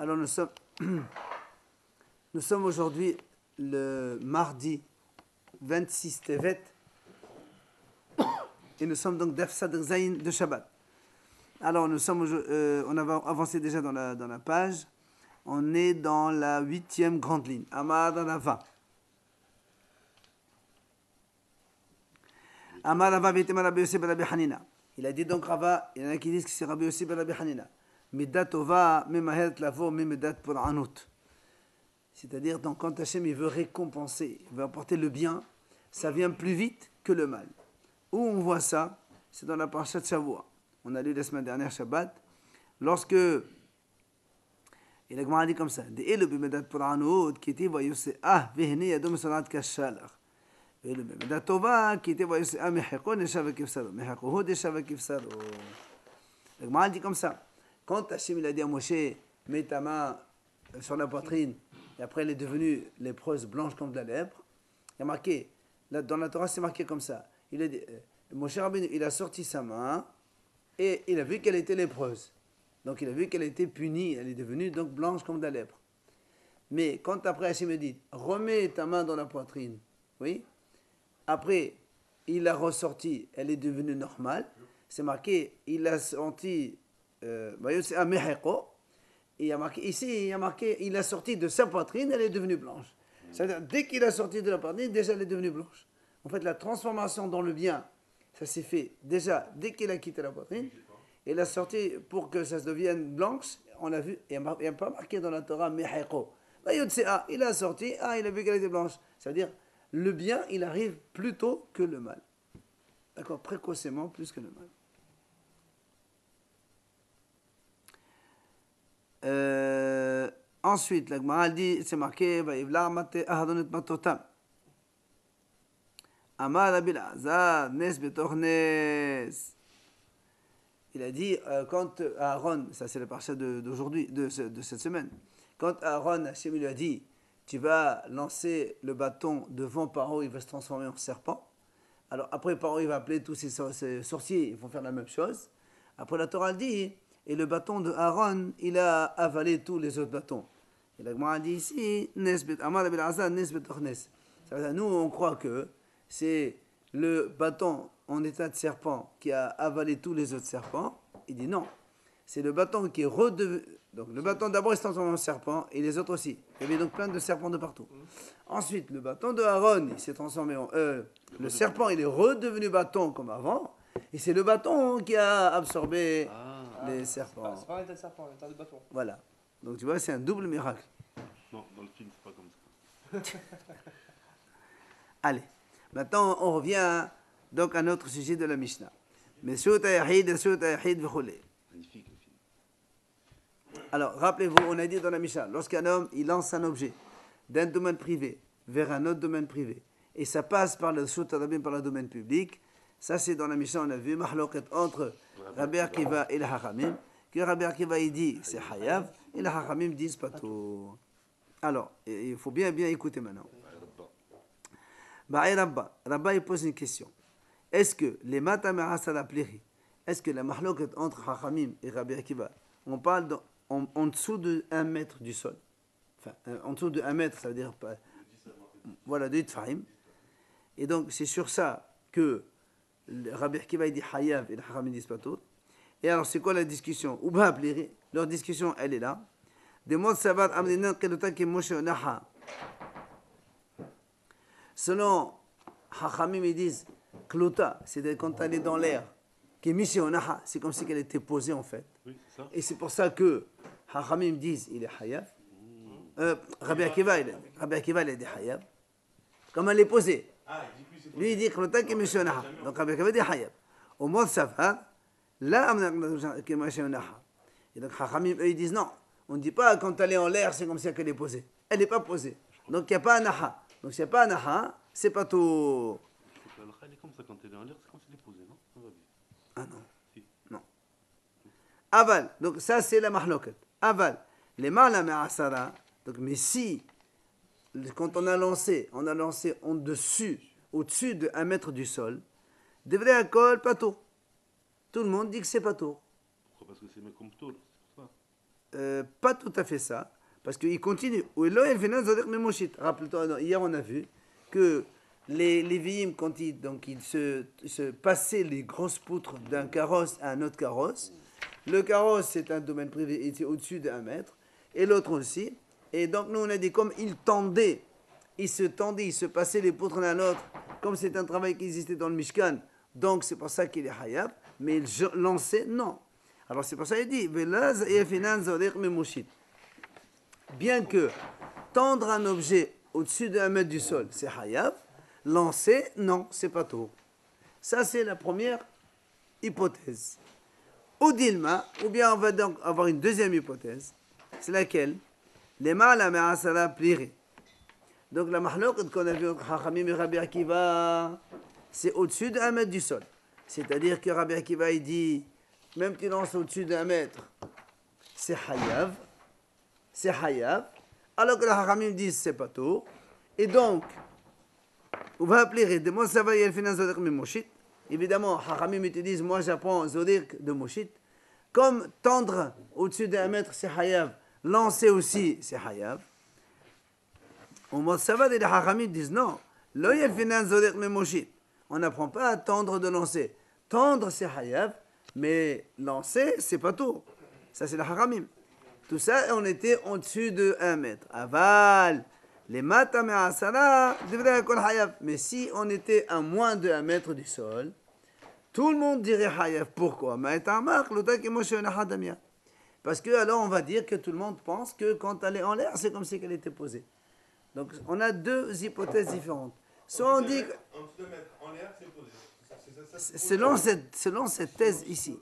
Alors nous sommes aujourd'hui le mardi 26 Tevet et nous sommes donc d'Af Sadr Zayin de Shabbat. Alors on a avancé déjà dans la page. On est dans la 8e grande ligne. Amar Rava. Amar Rava v'etem Rabbi Yossi ben Rabbi Hanina. Il a dit donc Rava, il y en a qui disent que c'est Rabbi Yossi ben Rabbi Hanina. Midat tova memaheret lavo memedat pour anout. C'est-à-dire donc quand Hachem il veut récompenser, il veut apporter le bien, ça vient plus vite que le mal. Où on voit ça, c'est dans la parasha de Shavua. On a lu la semaine dernière Shabbat, lorsque et la Gemara dit comme ça, de elu bemedat pour anout qui était voyose ah vehne yadom salat kashalach. Elu bemedat tova qui était voyose ah mehekon eshav kifsaro mehekon eshav kifsaro. La Gemara dit comme ça. Quand Hachem il a dit à Moshe, mets ta main sur la poitrine, et après elle est devenue lépreuse blanche comme de la lèpre, il y a marqué, là, dans la Torah c'est marqué comme ça, il a dit, Moshe Rabbeinu, il a sorti sa main, et il a vu qu'elle était lépreuse. Donc il a vu qu'elle était punie, elle est devenue donc blanche comme de la lèpre. Mais quand après Hachem me dit, remets ta main dans la poitrine, oui, après il l'a ressortie, elle est devenue normale, c'est marqué, il a senti... et il y a marqué ici, il a sorti de sa poitrine, elle est devenue blanche. C'est-à-dire, dès qu'il a sorti de la poitrine, déjà elle est devenue blanche. En fait, la transformation dans le bien, ça s'est fait déjà dès qu'il a quitté la poitrine. Et la sortie pour que ça se devienne blanche, on l'a vu, il n'y a pas marqué dans la Torah, Meheko. Il a sorti, il a vu qu'elle était blanche. C'est-à-dire, le bien, il arrive plus tôt que le mal. D'accord, précocement plus que le mal. Ensuite, la Gemara dit, c'est marqué, Vaïvlar mate ahadonet matotam. Amar Rabbi Elazar, nes betor nes. Il a dit, quand Aaron, ça c'est la parasha d'aujourd'hui, de cette semaine, quand Aaron, Hachem lui a dit, tu vas lancer le bâton devant Paro, il va se transformer en serpent. Alors après, Paro, il va appeler tous ses sorciers, ils vont faire la même chose. Après, la Torah dit, et le bâton de Aaron, il a avalé tous les autres bâtons. Et la Gemara dit ici, Amar Rabbi Elazar, nes betor nes. Nous, on croit que c'est le bâton en état de serpent qui a avalé tous les autres serpents. Il dit non, c'est le bâton qui est redevenu. Donc le bâton d'abord il s'est transformé en serpent et les autres aussi. Il y avait donc plein de serpents de partout. Ensuite, le bâton de Aaron, il s'est transformé en. Le serpent, il est redevenu bâton comme avant. Et c'est le bâton qui a absorbé les serpents. C'est pas un état de serpent, un état de bâton. Voilà. Donc tu vois, c'est un double miracle. Non, dans le film, c'est pas comme ça. Allez. Maintenant, on revient donc à notre sujet de la Mishnah. Meshout ayahid, meshout ayahid, v'choulé. Magnifique le film. Alors, rappelez-vous, on a dit dans la Mishnah, lorsqu'un homme, il lance un objet d'un domaine privé vers un autre domaine privé, et ça passe par le Shut Rabim, par le domaine public, ça c'est dans la Mishnah, on a vu, mahloket entre Rabbi Akiva et le Hachamim, que Rabbi Akiva il dit c'est Hayav, et le Hachamim disent pas tout. Alors, il faut bien écouter maintenant. Rabba il pose une question. Est-ce que les matamera salapliri, est-ce que la mahloket entre Hachamim et Rabbi Akiva, on parle en dessous de 1 mètre du sol, enfin en dessous de 1 mètre, ça veut dire pas, voilà, de Itfahim. Et donc c'est sur ça que Rabbi Akiva il dit Hayav et le Hachamim disent pas tout. Et alors c'est quoi la discussion? Leur discussion elle est là. De mot sabat amdinan kelota ki Moshe naha. Selon Hachamim, ils disent Klota, c'est quand elle est dans l'air, qui est Onaha, c'est comme si elle était posée en fait. Oui, c'est ça. Et c'est pour ça que Hachamim disent il est Hayav. Rabbi Akiva, il a dit Hayav. Comme elle est posée. Lui, il dit Klota qui est Onaha. Donc Rabbi Akiva dit Hayav. Au mot Safar, là, qui est Onaha. Et donc Hachamim, eux, ils disent non. On ne dit pas quand elle est en l'air, c'est comme si elle est posée. Elle n'est pas posée. Donc il n'y a pas un Naha. Donc s'il n'y a pas un Naha, c'est pas tout. Elle est comme ça quand elle est en l'air, c'est comme si elle est posée, non? Ah non. Si. Non. Aval. Donc ça c'est la mahloket. Aval. Les mala me'asara. Donc mais si, quand on a lancé en dessus, au-dessus de 1 mètre du sol, devrait accord pas tout. Tout le monde dit que c'est pas tout. Pourquoi? Parce que c'est comme tour, c'est pour ça. pas tout à fait ça, parce qu'il continue. Rappelle-toi, hier on a vu que les Lévi'im, quand ils se passaient les grosses poutres d'un carrosse à un autre carrosse, le carrosse c'est un domaine privé, il était au-dessus d'1 mètre, et l'autre aussi. Et donc nous on a dit, comme ils tendaient, ils se passaient les poutres l'un à l'autre, comme c'est un travail qui existait dans le Mishkan, donc c'est pour ça qu'il est hayab, mais il lançait, non. Alors c'est pour ça qu'il dit, bien que tendre un objet au-dessus d'1 mètre du sol, c'est hayab, lancer, non, c'est pas tout. Ça c'est la première hypothèse. Ou dilma, ou bien on va donc avoir une deuxième hypothèse, c'est laquelle? Les mâles à me'asala pliré. Donc la mahlouk qu'on a vu entre Chachamim et Rabbi Akiva, c'est au-dessus d'1 mètre du sol. C'est-à-dire que Rabbi Akiva il dit, même tu lances au-dessus d'1 mètre, c'est hayav, alors que les Chachamim disent c'est pas tout. Et donc, on va appeler de moi ça va y finance zodir mais moshit. Évidemment, Chachamim te disent moi j'apprends zodir de moshit. Comme tendre au-dessus d'1 mètre c'est hayav, lancer aussi c'est hayav. Au mot ça va, les Chachamim disent non, lo y finance zodir mais moshit. On n'apprend pas à tendre de lancer. Tendre c'est hayav, mais lancer c'est pas tout. Ça c'est le Chachamim. Tout ça, on était au-dessus de 1 mètre. Aval, les matam et asara, devraient être hayab. Mais si on était à moins de 1 mètre du sol, tout le monde dirait hayab. Pourquoi? Parce que alors on va dire que tout le monde pense que quand elle est en l'air, c'est comme si elle était posée. Donc on a deux hypothèses différentes. Soit on dit que, en dessous de mètre en l'air, c'est posé. selon cette thèse ici,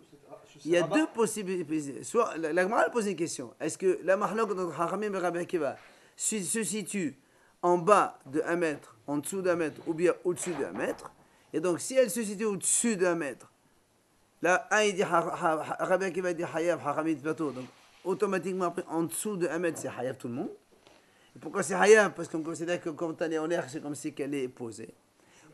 il y a deux possibilités. Soit la Gemara pose une question. Est-ce que la mahlouk de Chachamim et Rabbi Akiva se situe en bas de 1 mètre, en dessous d'1 mètre, ou bien au-dessus d'1 mètre? Et donc, si elle se situe au-dessus d'1 mètre, là, il dit Rabbi Akiva dit Hayab, Chachamim dit Bato. Donc, automatiquement, après, en dessous de 1 mètre, c'est Hayab tout le monde. Et pourquoi c'est Hayab? Parce qu'on considère que quand elle est en l'air, c'est comme si elle est posée.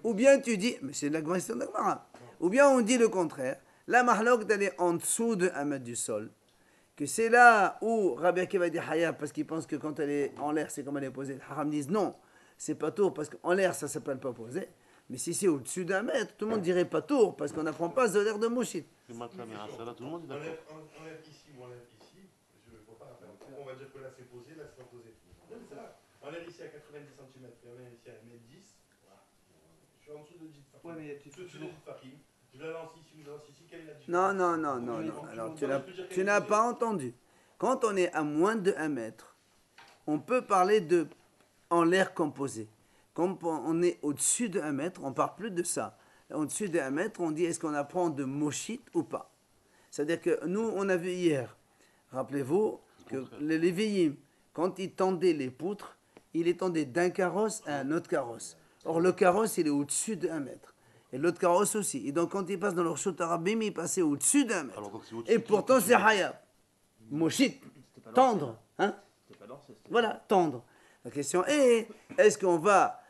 Ou bien tu dis, mais c'est la question de la Gemara. Ou bien on dit le contraire. La mahlouk d'aller en dessous de 1 mètre du sol, que c'est là où Rabbi Akiva dit hayab parce qu'il pense que quand elle est en l'air c'est comme elle est posée. Les Haram disent non, c'est pas tour parce qu'en l'air ça s'appelle pas posé. Mais si c'est au-dessus d'1 mètre, tout le monde dirait pas tour parce qu'on n'apprend pas de l'air de Moshit. Les matam et asala, tout le monde est d'accord. Enlève ici ou enlève ici, je ne vois pas la peine. On va dire que là c'est posé, là c'est pas posé. C'est ça. Enlève ici à 90 cm et enlève ici à 1m10. Voilà. Je suis en dessous de 10 Fahim. Ouais, mais tu Je suis au-dessus de 10 Fahim. Je la lance ici, je la lance ici, quelle est la différence? Non. Alors tu n'as pas entendu. Quand on est à moins de 1 mètre, on peut parler de en l'air composé. Quand on est au-dessus de 1 mètre, on ne parle plus de ça. Au-dessus de 1 mètre, on dit est-ce qu'on apprend de moshit ou pas. C'est-à-dire que nous, on a vu hier, rappelez-vous, que les Lévi'im, quand ils tendaient les poutres, ils les tendaient d'un carrosse à un autre carrosse. Or, le carrosse, il est au-dessus de 1 mètre. Et l'autre carrosse aussi. Et donc, quand ils passent dans leur chute arabim, ils passaient au-dessus d'1 mètre. Alors, donc, c'est au-dessus Et pourtant, c'est hayab. Moshit. Tendre. Hein? Voilà, tendre. La question est, est-ce qu'on va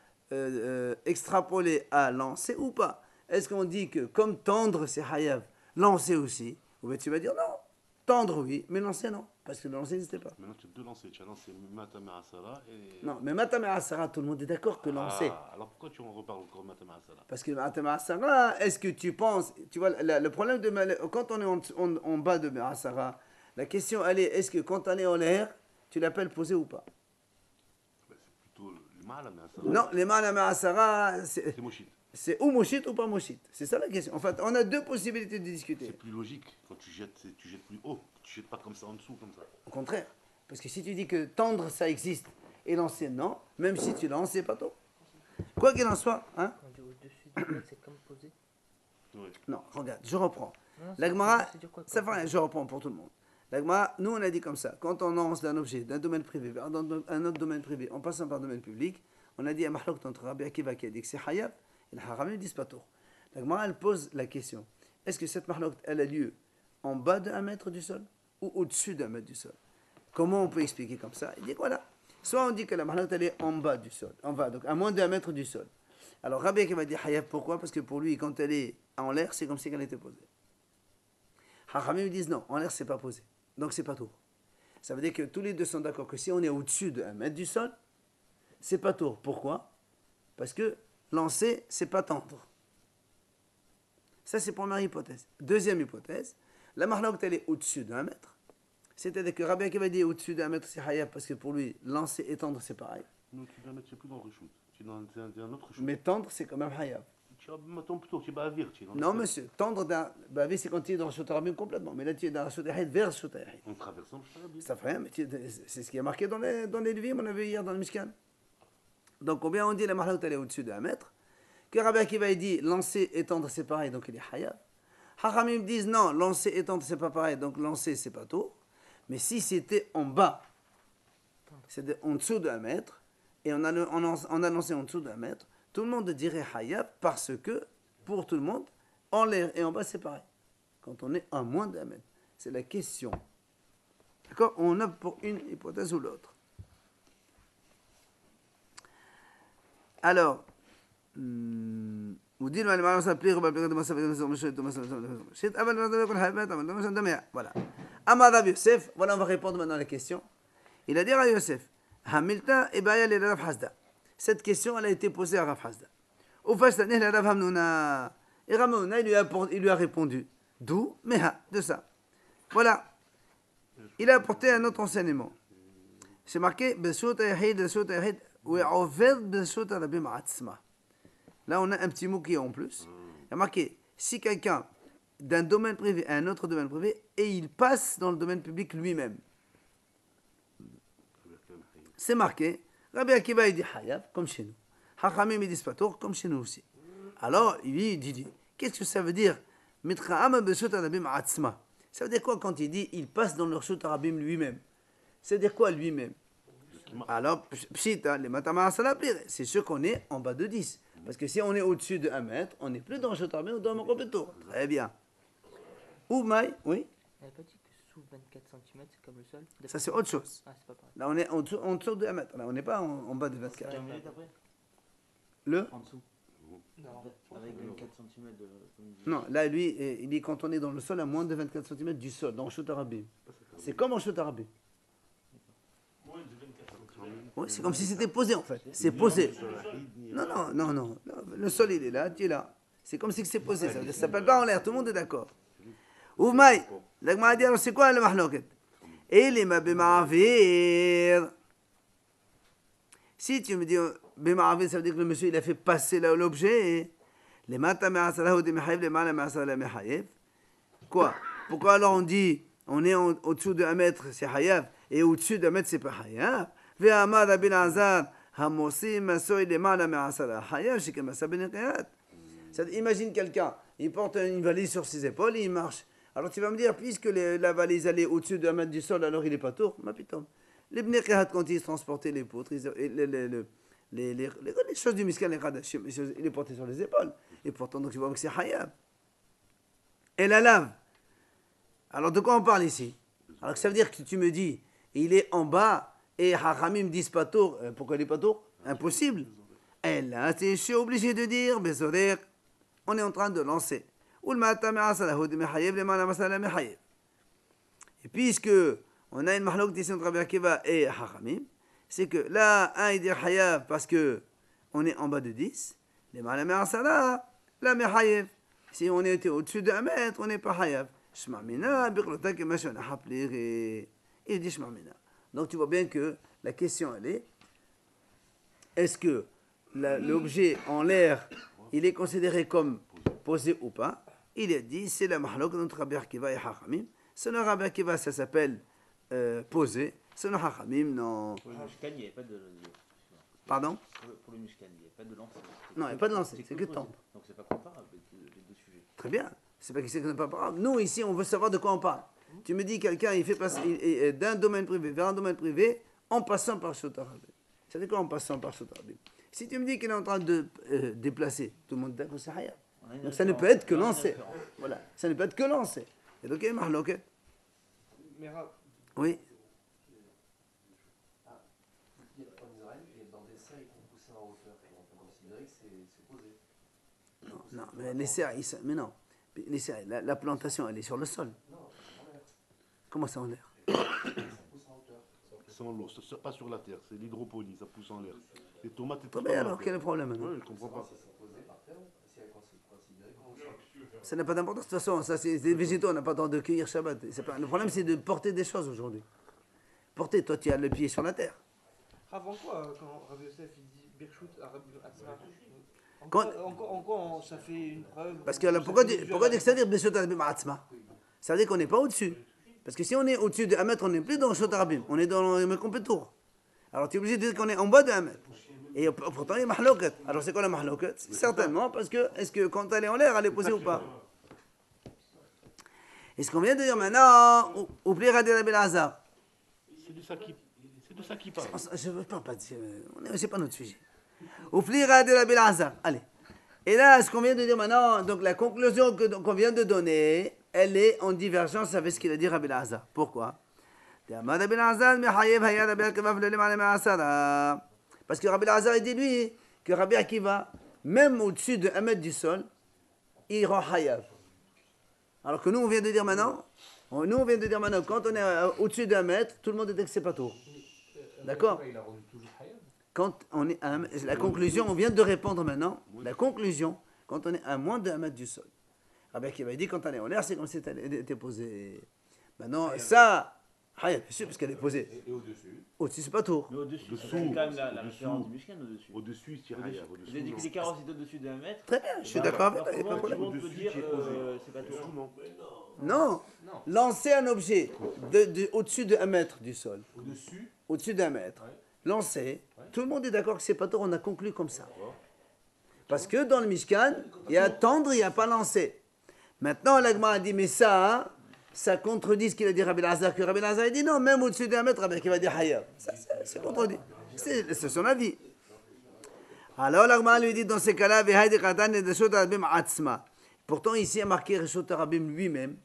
extrapoler à lancer ou pas? Est-ce qu'on dit que comme tendre, c'est hayab, lancer aussi? Ou bien tu vas dire non, tendre oui, mais lancer non. Parce que le lancer n'existait pas. Maintenant, tu as deux lancers. Tu as lancé matam et asala et. Non, mais matam et asara, tout le monde est d'accord que lancer. Alors pourquoi tu en reparles encore matam et asala? Parce que matam et asara, est-ce que tu penses, tu vois, le problème de quand on est en bas de asara, la question elle est, est-ce que quand on est en l'air, tu l'appelles posé ou pas? C'est plutôt le mal mais asala. Non, les matam et asara, C'est moshit. c'est ou moshit ou pas moshit. C'est ça la question. En fait, on a deux possibilités de discuter. C'est plus logique. Quand tu jettes plus haut. Tu jettes pas comme ça en dessous, comme ça. Au contraire. Parce que si tu dis que tendre, ça existe, et lancer, non, même si tu lances, c'est pas tôt. Quoi qu'il en soit, hein? Quand on dit au-dessus du mètre, c'est comme posé. Oui. Non, regarde, je reprends. Non, La Gemara, c'est dire quoi, ça comme fait rien, je reprends pour tout le monde. La Gemara, nous on a dit comme ça, quand on lance d'un objet, d'un domaine privé vers un autre domaine privé, en passant par un domaine public, on a dit à Mahlouk entre Rabbi Akiva qui a dit que c'est hayab, et le Haramim disent pas tôt. La Gemara, elle pose la question, est-ce que cette Mahlouk, elle a lieu en bas d'1 mètre du sol ou au-dessus d'1 mètre du sol? Comment on peut expliquer comme ça? Il dit voilà. Soit on dit que la mahlouk elle est en bas du sol, en bas, donc à moins d'1 mètre du sol. Alors Rabbi Akiva dit hayab, pourquoi? Parce que pour lui, quand elle est en l'air, c'est comme si elle était posée. Hachamim disent non, en l'air c'est pas posé, donc c'est pas tout. Ça veut dire que tous les deux sont d'accord que si on est au-dessus de 1 mètre du sol, c'est pas tour. Pourquoi? Parce que lancer, c'est pas tendre. Ça, c'est première hypothèse. Deuxième hypothèse, la mahlouk, elle est au-dessus d'1 mètre. C'est-à-dire que Rabbi Akiva dit au-dessus d'1 mètre, c'est hayab, parce que pour lui, lancer et tendre, c'est pareil. Non, tu vas mettre, c'est plus dans le reshoot. Tu es dans un autre reshoot. Mais tendre, c'est quand même hayab. Tu vas maintenant plutôt, tu vas avir. Non, monsieur, tendre d'un. Bah oui, c'est quand tu es dans le Shot Arabim complètement. Mais là, tu es dans le Shot Ahid vers le Shot Ahid. En traversant le Sharabim. Ça fait rien, mais c'est ce qui est marqué dans les leviers, on avait hier dans le Mishkan. Donc, combien on dit la mahlouk, elle est au-dessus d'1 mètre? Que Rabbi Akiva dit lancer et tendre, c'est pareil, donc il est hayab. Hachamim disent non, lancer et tendre, c'est pas pareil, donc lancer, c'est pas tour. Mais si c'était en bas, c'est en dessous d'1 mètre, et on a lancé en dessous d'1 mètre, tout le monde dirait hayab parce que, pour tout le monde, en l'air et en bas, c'est pareil. Quand on est à moins d'1 mètre. C'est la question. D'accord? On opte pour une hypothèse ou l'autre. Alors, voilà. Amar Rav Yosef, voilà, on va répondre maintenant à la question. Il a dit à Rav Yosef, Hamilta et Baya le Rav Hasda. Cette question, elle a été posée à Rav Hasda. Au Fashtanih le Rav Hamnouna. Et Rav Hamnouna, il lui a répondu. D'où? Meha, de ça. Voilà. Il a apporté un autre enseignement. C'est marqué, Beshut Yahid, Beshut Yahid, ou Oved Beshut Rabim Atzma. Là, on a un petit mot qui est en plus. Il y a marqué, si quelqu'un d'un domaine privé à un autre domaine privé, et il passe dans le domaine public lui-même. C'est marqué, Rabbi Akiva, il dit hayab, comme chez nous. Hachamim, il dit spatour, comme chez nous aussi. Alors, il dit, qu'est-ce que ça veut dire? Mitra'am b'shut arabim atzma. Ça veut dire quoi quand il dit, il passe dans le shut arabim lui-même? Ça veut dire quoi lui-même? Alors, pshita, les matama asala c'est sûr qu'on est en bas de 10. Parce que si on est au-dessus de 1 mètre, on n'est plus dans le shut arabim, on doit me compléter. Très bien. Ou maï, oui? Elle n'a pas dit que sous 24 cm, c'est comme le sol? Ça, c'est autre chose. Ah, c'est pas pareil. Là, on est en dessous de 1 mètre. Là, on n'est pas en bas de 24. 15 minutes après Le? En dessous. Non. Avec 24 cm de. Non, là, lui, il dit quand on est dans le sol à moins de 24 cm du sol, dans le shut arabim. C'est comme en shut arabim. Moins de 24 cm. Oui, c'est comme si c'était posé en fait. C'est posé. Non. Le sol, il est là, tu es là. C'est comme si c'est posé. Ça ne s'appelle pas en l'air. Tout le monde est d'accord. Oumaï, l'agma dit alors c'est quoi le mahloket? Et les ma'avir. Si tu me dis bima'avir, ça veut dire que le monsieur il a fait passer l'objet. Les matamasalahu de mehayev, les malamasala mehayev. Quoi? Pourquoi alors on dit on est au-dessous de 1 mètre, c'est hayav, et au-dessus de 1 mètre, c'est pas hayav? Ve'amad bin Azar, hamosim masoy les malamasala hayav, c'est comme ça ben qiyat. Imagine quelqu'un, il porte une valise sur ses épaules et il marche. Alors tu vas me dire, puisque la valise elle est au-dessus d'1 mètre du sol, alors il n'est pas tour? Ma putain. Les bnei qiyat, quand ils transportaient les poutres, les choses du miskan, les radachim, il les portait sur les épaules. Et pourtant, donc tu vois que c'est hayab. Et la lave. Alors de quoi on parle ici? Alors ça veut dire que tu me dis, il est en bas et Hachamim disent pas tour. Pourquoi il n'est pas tour? Impossible. Et là, je suis obligé de dire, Bezorer, on est en train de lancer. Et puisque on a une mahlouk d'ici entre Rabbi Akiva et Hachamim, c'est que là, un il dit hayab parce que on est en bas de 10, les malamé asala, la mehayev. Si on était au-dessus d'1 mètre, on n'est pas hayab. Shmamina, biqlota que machin haplir. Il dit shmamina. Donc tu vois bien que la question elle est-ce que l'objet en l'air, il est considéré comme posé ou pas? Il est dit, c'est la mahlouk entre Rabbi Akiva et Hachamim. Selon Rabbi Akiva, ça s'appelle posé. Selon Hachamim, non. Pour le Mishkan, il n'y avait pas de. Pardon? Pour le Mishkan, il n'y avait pas de lancer. Non, il n'y a pas de lancer, c'est que tendre. Donc c'est pas comparable avec les deux sujets. Très bien. C'est pas que c'est pas grave. Nous, ici, on veut savoir de quoi on parle. Tu me dis, quelqu'un, il fait passer d'un domaine privé vers un domaine privé en passant par Shut Arabim. Ça veut dire quoi en passant par Shut Arabim? Si tu me dis qu'il est en train de déplacer, tout le monde d'accord, c'est hayab. Donc ça ne peut être que lancé. Voilà. Ça ne peut être que lancé. Et donc, il y a une mahloket. Oui. Il y a en Israël, et dans des serres, ils font pousser en hauteur. Et on peut considérer que c'est posé. Non, mais les serres, mais non. Les serres, la plantation, elle est sur le sol. Non, en l'air. Comment ça en l'air? Ça pousse en hauteur. c'est en l'eau, c'est pas sur la terre, c'est l'hydroponie, ça pousse en l'air. Les tomates, elles Très poussent bien, pas alors en quel est terre. le problème maintenant? Ouais, je comprends pas. Si c'est posé par terre, si elle est considérée comme un Ça n'a pas d'importance. De toute façon, ça, c'est des végétaux, on n'a pas le temps de cueillir Shabbat. Le problème, c'est de porter des choses aujourd'hui. Porter, toi, tu as le pied sur la terre. Avant quoi, quand Rabbi Yosef il dit Birchut à Rabbi Atzma, Quand- en quoi ça fait une preuve? Parce que là, pourquoi dire que ça veut dire Beshut Arabim Atzma? Ça veut dire qu'on n'est pas au-dessus. Parce que si on est au-dessus de 1 mètre, on n'est plus dans le Shot Arabim, on est dans le Mekompetour. Alors tu es obligé de dire qu'on est en bas de 1 mètre. Et pourtant, il y a mahloket. Alors c'est quoi la mahloket? Certainement parce que, est-ce que quand elle est en l'air, elle est posée ou pas? Et ce qu'on vient de dire maintenant, au pliera de Rabbi Lazar. C'est de ça qui parle. Je ne veux pas dire, c'est pas notre sujet. Au pliera de Rabbi Lazar. Allez. Et là, ce qu'on vient de dire maintenant, donc la conclusion qu'on vient de donner, elle est en divergence avec ce qu'il a dit Rabbi Lazar. Pourquoi? Parce que Rabbi Lazar, il dit lui que Rabbi Akiva, même au-dessus de 1 mètre du sol, il rend hayav. Alors que nous, on vient de dire maintenant, quand on est au-dessus d'1 mètre, tout le monde est que c'est pas tout. D'accord? Quand on est à la conclusion, on vient de répondre maintenant, la conclusion, quand on est à moins d'1 mètre du sol. Rabbi Akiva dit, quand on est en l'air, c'est comme si elle était posée. Maintenant, ça, hayav, bien sûr, parce qu'elle est posée. Et au-dessus? Au-dessus, c'est pas tout. Mais au-dessus, Dessous, c'est quand même la au-dessous. référence du Mishkan au-dessus. Au-dessus, c'est Au-dessus. rien. Vous avez dit que les carottes étaient au-dessus de 1 mètre. Très bien, je suis Bah, d'accord avec alors toi, il n'y a pas de comment problème. tout le monde peut dire c'est pas tout? Dessous, non. Non, lancer un objet au-dessus de 1 mètre du sol, Au-dessus? au-dessus d'1 mètre, lancer, tout le monde est d'accord que c'est pas tort, on a conclu comme ça. Parce que dans le Mishkan, il y a tendre, il n'y a pas lancer. Maintenant, l'Agma a dit, mais ça contredit ce qu'il a dit Rabbi Lazar, que Rabbi Lazar a dit non, même au-dessus d'1 mètre, Rabbi Akiva dit hayab. Ça, c'est contredit. C'est son avis. Alors l'Agma lui dit, dans ces cas-là, Vehaydi Katan et Reshut Arabim Atzma. Pourtant, ici, il y a marqué Reshut Arabim lui-même.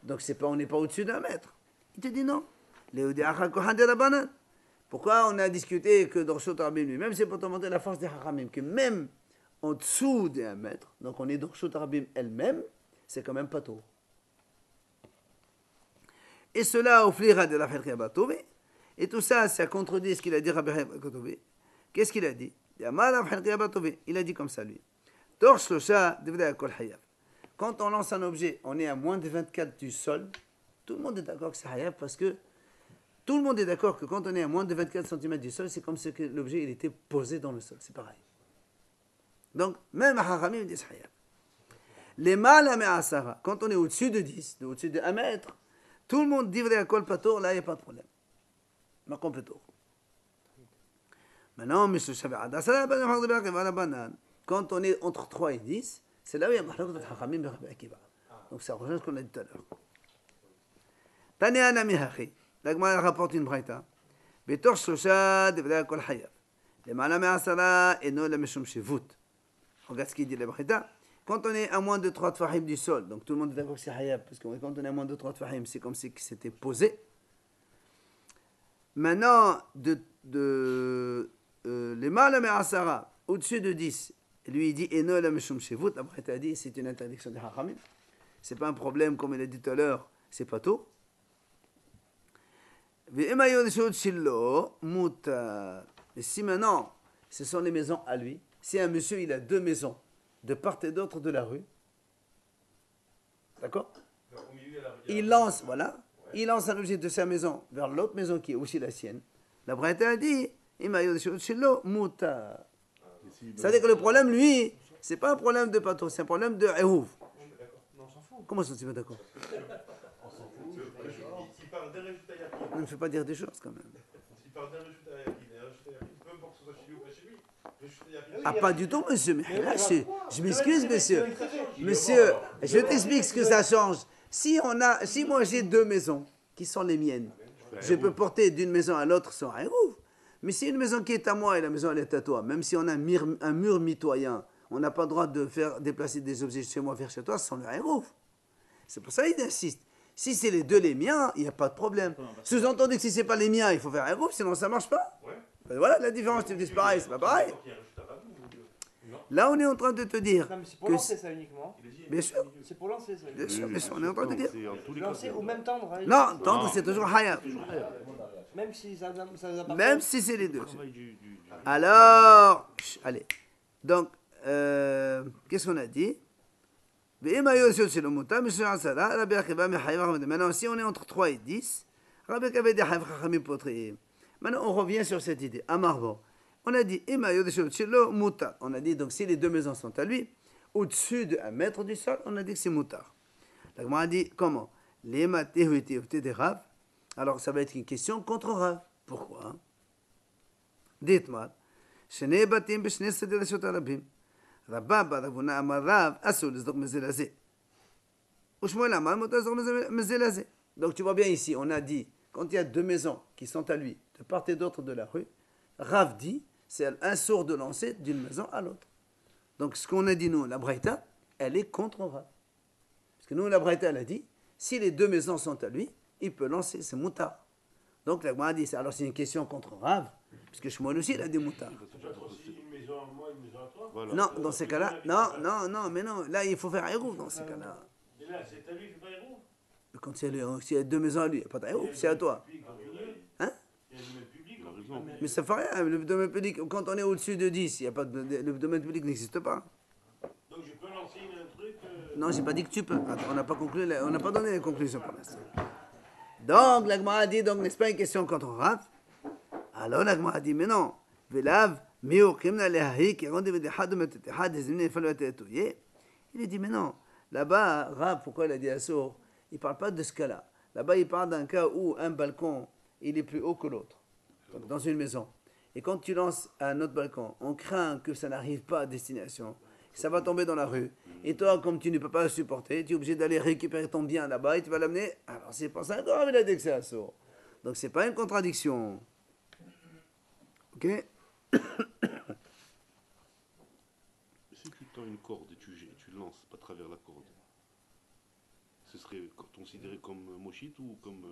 Donc, on n'est pas au-dessus d'1 mètre. Il te dit non. Léoudi Achal Kohan de Rabbanan. Pourquoi on a discuté que dans Reshut Arabim lui-même, c'est pour te montrer la force des Haramim, que même en dessous d'1 mètre, donc on est dans Reshut Arabim elle-même, c'est quand même pas tôt. Et cela offrira de la Khelkia Batové. Et tout ça, ça contredit ce qu'il a dit Rabbi Batové. Qu'est-ce qu'il a dit? Il a dit comme ça, lui. Quand on lance un objet, on est à moins de 24 du sol, tout le monde est d'accord que c'est hayab parce que tout le monde est d'accord que quand on est à moins de 24 cm du sol, c'est comme si l'objet il était posé dans le sol. C'est pareil. Donc, même à Haramim, disent hayab. Les mal à Asara, quand on est au-dessus de 10, au-dessus de 1 mètre, tout le monde dit vrai à Kol Patour, là, il n'y a pas de problème. Ma compétence. Maintenant, quand on est entre 3 et 10, c'est là où il y a Mahlok de Chachamim et Rabbi Akiva. Donc ça rejoint ce qu'on a dit tout à l'heure. Tania Nami Hachi, l'Agma rapporte une braïta. Betor Shosha devrait Kol Hayav. Les Malame Asara et non la Meshum Shevut. Regarde ce qu'il dit la braïta. Quand on est à moins de 3 tfahim du sol, donc tout le monde est d'accord que c'est Hayab, parce que quand on est à moins de 3 tfahim, c'est comme si c'était posé. Maintenant, les Malame Asara, au-dessus de 10, lui il dit Eno la Meshum Shevut. La braïta a dit c'est une interdiction des Hachamim. C'est pas un problème, comme il a dit tout à l'heure, c'est pas tout. Et si maintenant, ce sont les maisons à lui, si un monsieur il a 2 maisons de part et d'autre de la rue, d'accord? Il lance, voilà, il lance un objet de sa maison vers l'autre maison qui est aussi la sienne. La braïta a dit c'est-à-dire que le problème, lui, c'est pas un problème de pato, c'est un problème de Ehouv. Comment ça, tu es d'accord? S'il parle d'un résultat Yakin, On ne fait pas dire des choses quand même. s'il parle d'un résultat Yakin, et un résultat Yakin, peu importe que ce soit chez lui ou pas chez lui, résultat Yakin. Ah, pas du tout, monsieur. Mais là, je m'excuse, monsieur. Monsieur, je t'explique ce que ça change. Si moi j'ai 2 maisons qui sont les miennes, je peux porter d'une maison à l'autre sans Hérouf. Mais si une maison qui est à moi et la maison elle est à toi, même si on a un mur mitoyen, on n'a pas le droit de faire déplacer des objets chez moi vers chez toi sans le Hérouf. C'est pour ça qu'il insiste. Si c'est les 2 les miens, il n'y a pas de problème. Sous-entendu que si ce n'est pas les miens, il faut faire Hérouf, sinon ça ne marche pas. Ben voilà la différence. Tu me dis c'est pareil, c'est pas pareil. Là, on est en train de te dire Non, mais c'est pour que lancer ça uniquement. bien sûr, C'est pour lancer ça. bien sûr, on est en train de dire. C'est en tous les cas. Lancer ou même tendre. Non, tendre, c'est toujours Hayab. Même si ça appartient. Même si c'est les deux. Travail Alors, allez. Donc, qu'est-ce qu'on a dit? Maintenant, si on est entre 3 et 10, maintenant on revient sur cette idée. Amarbo. On a dit, on a dit, donc si les deux maisons sont à lui, au-dessus de 1 mètre du sol, on a dit que c'est moutar. Donc on a dit, comment? Alors ça va être une question contre Rav. Pourquoi? Dites-moi. רבא ברבונה אמר רב, אסור לסדוק מזה לזה. ושמואל אמר מותר לסדוק מזה לזה. Donc tu vois bien ici, on a dit, quand il y a deux maisons qui sont à lui, de part et d'autre de la rue, Rav dit, c'est un sourd de lancer d'une maison à l'autre. Donc ce qu'on a dit nous, la Braïta, elle est contre Rav. Parce que nous, la Braïta, elle a dit, si les deux maisons sont à lui, il peut lancer, c'est moutard. Donc la Gemara a dit, alors c'est une question contre Rav, puisque Shmuel aussi, il a des moutards. Voilà. Non, dans ces cas-là, non, mais non, là il faut faire Hérouf dans ces cas-là. Et là, c'est à lui, il fait pas héros. Quand s'il y a deux maisons à lui, il n'y a pas d'Hérouf, c'est à toi. Hein? Il y a du domaine public. Il a raison. Mais ça fait rien, le domaine public, quand on est au-dessus de 10, il y a pas le domaine public n'existe pas. Donc je peux lancer un truc. Non, j'ai pas dit que tu peux. Attends, on n'a pas conclu, on n'a pas donné les conclusions pour l'instant. Donc, la Gemara a dit, donc n'est-ce pas une question contre Rav? Alors la Gemara a dit, mais non, Velav, il a dit, mais non, là-bas, Rav, pourquoi il a dit assour? Il ne parle pas de ce cas-là. Là-bas, il parle d'un cas où un balcon, il est plus haut que l'autre, donc dans une maison. Et quand tu lances un autre balcon, on craint que ça n'arrive pas à destination, que ça va tomber dans la rue. Et toi, comme tu ne peux pas le supporter, tu es obligé d'aller récupérer ton bien là-bas et tu vas l'amener. Alors c'est pour ça que Rav, il a dit que c'est assour. Donc c'est pas une contradiction. Ok? Si tu tends une corde et tu lances pas à travers la corde, ce serait considéré comme mochit ou comme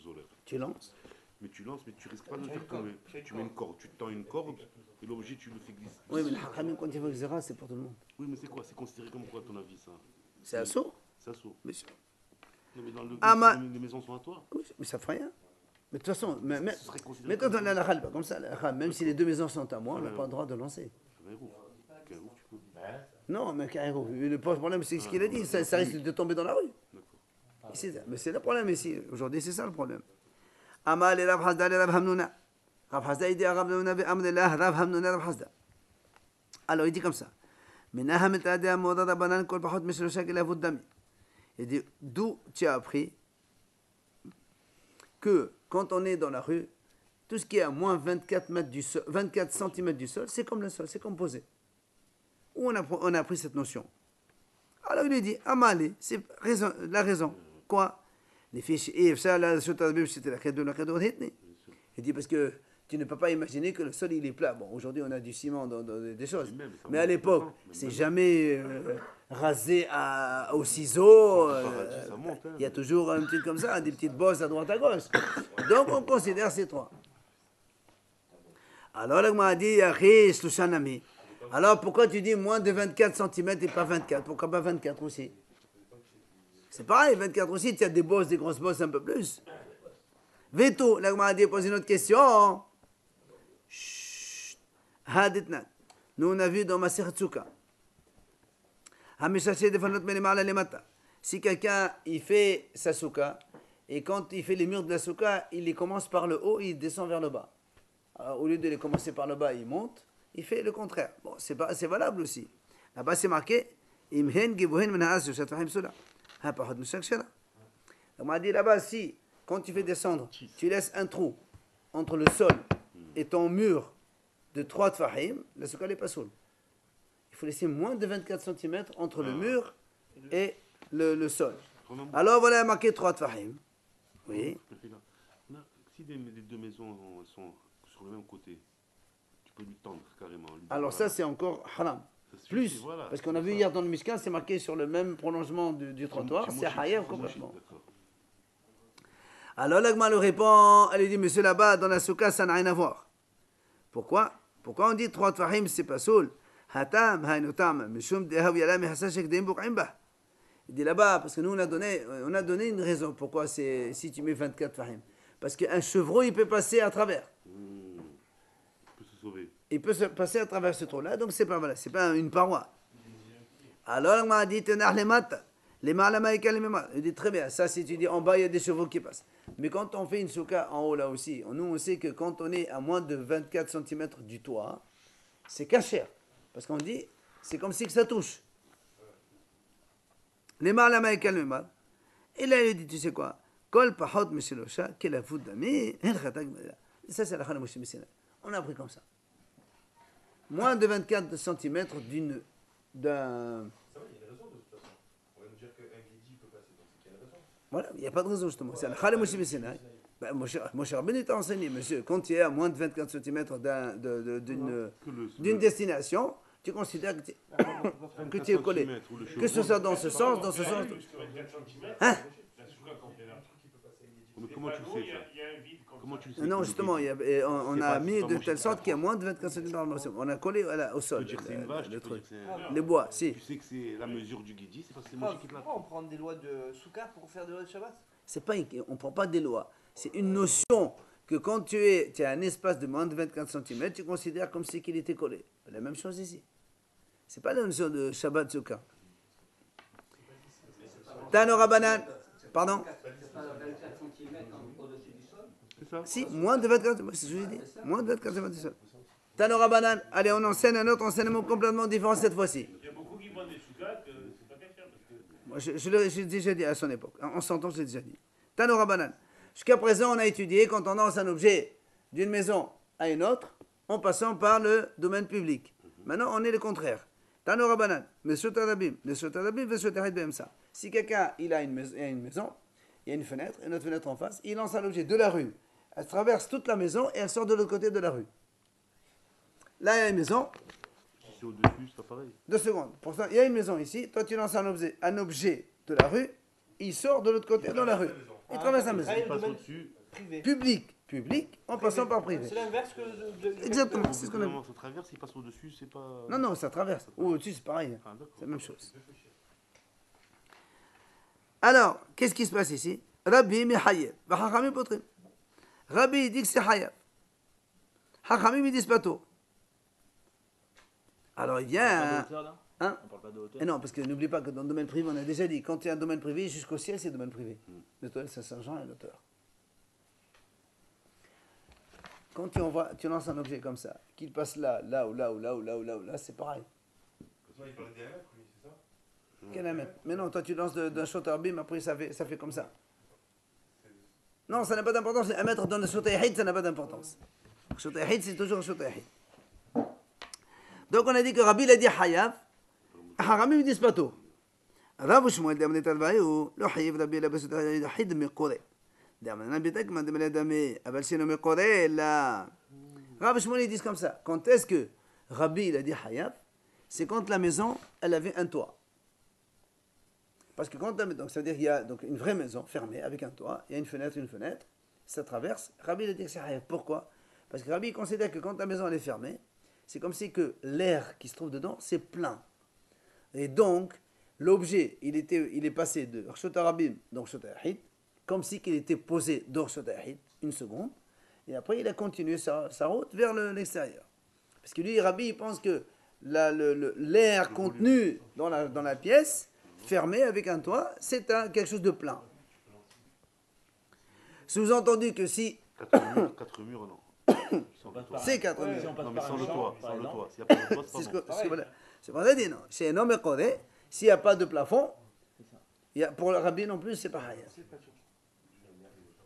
zoler? Tu lances. Mais tu lances, mais tu risques pas de faire tomber. Tu mets une corde, tu tends une corde et l'objet tu le fais glisser. Oui, mais le Hakhamim, quand il veut Xéra, c'est pour tout le monde. Oui, mais c'est quoi? C'est considéré comme quoi à ton avis ça? C'est assaut? Ça saut. Mais, Non, mais dans le les maisons sont à toi. oui, mais ça fait rien. Mais de toute façon, mais Ce serait considéré mais toi, dans la halakha, pas comme ça. La halakha, même si les deux maisons sont à moi, on n'a Ouais. pas le droit de lancer. comme un héros. Qu'un héros, tu peux. Non, mais carrément. Le problème, c'est ce qu'il a dit. Ça risque de tomber dans la rue. D'accord. Mais c'est le problème ici. Aujourd'hui, c'est ça le problème. Amal et Rav Hasda et Rav Hamnouna. Rav Hasda, il dit à Rav Hamnouna, Amdellah, Rav Hamnouna, Rav Hasda. Alors, il dit comme ça. Il dit, d'où tu as appris que quand on est dans la rue, tout ce qui est à moins 24 mètres du sol, 24 cm du sol, c'est comme le sol, c'est comme posé. Où on a appris cette notion? Alors il lui dit, Amali, c'est la raison. Quoi? Les fiches, il dit parce que tu ne peux pas imaginer que le sol il est plat. Bon, aujourd'hui on a du ciment dans des choses. Mais à l'époque, c'est jamais rasé au ciseau. Il y a toujours un petit comme ça, des petites bosses à droite à gauche. Donc on considère ces trois. Alors là, m'a dit, alors pourquoi tu dis moins de 24 cm et pas 24? Pourquoi pas 24 aussi? C'est pareil, 24 aussi, tu as des bosses, des grosses bosses un peu plus. Veto, là, m'a dit, pose une autre question. Chut. Haditna. Nous, on a vu dans Masechet Souka. Si quelqu'un, il fait sa souka, et quand il fait les murs de la souka, il les commence par le haut et il descend vers le bas. Alors, au lieu de les commencer par le bas, il monte, il fait le contraire. Bon, c'est valable aussi. Là-bas, c'est marqué, on m'a dit là-bas, si, quand tu fais descendre, tu laisses un trou entre le sol et ton mur de 3 tfahim, la souka n'est pas soule. Il faut laisser moins de 24 cm entre le mur et le sol. Alors voilà, marqué 3 tfahim. Oui. Si les deux maisons elles sont sur le même côté, tu peux lui tendre carrément. Alors ça, c'est encore haram. Plus, voilà, parce qu'on a vu hier dans le Mishkan, c'est marqué sur le même prolongement du trottoir, c'est hayam complètement. Alors l'agma le répond, elle lui dit, monsieur là-bas, dans la souka, ça n'a rien à voir. Pourquoi on dit 3 tfahim, c'est pas soul? Hatam, hainotam, mishum dehav yalam hasashek deim buk'im bah. Il dit là-bas, parce que nous on a donné une raison pourquoi c'est si tu mets 24 tfahim. Parce qu'un chevreau, il peut passer à travers. Il peut se sauver. Il peut passer à travers ce trou-là, donc c'est pas voilà, c'est pas une paroi. Alors on m'a dit tenir les maths, les malamaïka, les mémas. Il dit très bien, ça si tu dis en bas il y a des chevaux qui passent. Mais quand on fait une souka en haut là aussi, nous on sait que quand on est à moins de 24 cm du toit, c'est caché. Parce qu'on dit, c'est comme si que ça touche. Les malamaïka, les mémas. Et là il dit, tu sais quoi, kol pahot meshelosha, kela foudami, ça c'est la khala mouchi messina. On a appris comme ça. Moins de 24 cm d'un... Ça va, il y a une raison de toute façon. On va nous dire qu'un guidi peut passer, donc c'est qu'il y a une raison. Voilà, il n'y a pas de raison justement. C'est la Khalé Moshe Messina. Mon cher Rabbeinu t'a enseigné, monsieur, quand tu es à moins de 24 cm d'une destination, tu considères que tu es collé. Que ce soit dans ce sens, dans ce sens. Hein? Mais comment tu sais ça? Comment tu sais? Non, justement, on a mis de telle sorte qu'il y a moins de 24 cm dans le morceau. On a collé voilà, au Tu sol peux dire que c'est une vache, le tu peux truc. dire que c'est un- Les bois, si. Tu sais que c'est la mesure du guidi, c'est parce que c'est Pourquoi Moshe qui te l'a on prend des lois de Souka pour faire des lois de Shabbat? C'est pas on ne prend pas des lois. C'est une notion que quand tu as un espace de moins de 24 cm, tu considères comme si qu'il était collé. La même chose ici. C'est pas la notion de Shabbat Souka. Tano Rabbanan. Pardon? C'est pas 24 cm au-dessus du sol. C'est ça? Si, moins de 24 cm. C'est ce que j'ai dit. Moins de 24 cm du sol. Tano Rabbanan. Allez, on enseigne un autre enseignement complètement différent cette fois-ci. Il y a beaucoup qui vendent des soukats que c'est pas caché parce que. Moi, je l'ai déjà dit à son époque. En 100 ans, je l'ai déjà dit. Tano Rabbanan. Jusqu'à présent, on a étudié quand on lance un objet d'une maison à une autre en passant par le domaine public. Maintenant, on est le contraire. Tano Rabbanan. Monsieur Tarabim. Monsieur Tarabim, Monsieur Tarabim, ça. Si quelqu'un il a une maison, il y a une fenêtre, une autre fenêtre en face, il lance un objet de la rue. Elle traverse toute la maison et elle sort de l'autre côté de la rue. Là, il y a une maison. Si c'est au-dessus, c'est pas pareil. 2 secondes. Pour ça, il y a une maison ici. Toi, tu lances un objet de la rue. Il sort de l'autre côté dans la rue. Il traverse la maison. Ah, Il le passe domaine au-dessus. privé. Public, en passant par privé. C'est l'inverse que de Exactement, c'est ce qu'on a vu. Comment ça traverse, il passe au-dessus, c'est pas. Non, ça traverse. Ou au-dessus, c'est pareil. Ah, d'accord. C'est la même chose. Alors, qu'est-ce qui se passe ici? Rabbi mi hayeb. Chachamim potrim. Rabbi il dit que c'est hayeb. Chachamim ils disent pas tout. Alors il On parle vient. pas de hauteur, là Hein? On parle pas de hauteur. Et non, parce que n'oublie pas que dans le domaine privé, on a déjà dit, quand il y a un domaine privé, jusqu'au ciel, c'est domaine privé. Le toit, c'est Saint-Jean et l'auteur. Quand tu lances un objet comme ça, qu'il passe là, c'est pareil. Non, il parlait de diamètre, oui, c'est ça? Quel un mètre? Mais non, toi tu lances d'un shooter beam, après ça fait comme ça. Non, ça n'a pas d'importance. Un mètre dans le shooter hit, ça n'a pas d'importance. Shooter hit, c'est toujours un shooter hit. Donc on a dit que Rabbi il a dit Hayaf, Haramim disent pas tout. Rav Shmuel d'amener Talvaïou, le Hayaf Rabbi la besoin de Hid Mikore. D'amener Bitek m'a demandé d'amener Abalsino Mikore, là. Rav Shmuel ils disent comme ça. Quand est-ce que Rabbi il a dit Hayaf? C'est quand la maison, elle avait un toit. Parce que quand donc ça veut dire qu'il y a donc une vraie maison fermée avec un toit, il y a une fenêtre, ça traverse. Rabbi il a dit que c'est Hayaf. Pourquoi? Parce que Rabbi considère que quand la maison elle est fermée, c'est comme si que l'air qui se trouve dedans, c'est plein. Et donc, l'objet, il est passé de Rshot Arabim, donc Rshot Ahid, comme si qu'il était posé dans Rshot Ahid, une seconde, et après il a continué sa route vers l'extérieur. Parce que lui, Rabbi, il pense que l'air contenu dans la pièce, fermé avec un toit, c'est quelque chose de plein. Sous-entendu que si... 4 murs, non. Sans le toit. C'est 4 Ouais, murs. si on passe Non, mais par sans un le champ, toit. par Sans le exemple. toit. S'il n'y a pas de toit, C'est c'est pas bon. ce qu'on a dit, non. Chez un homme écodé, s'il n'y a pas de plafond, pour le Rabbi non plus, c'est pareil.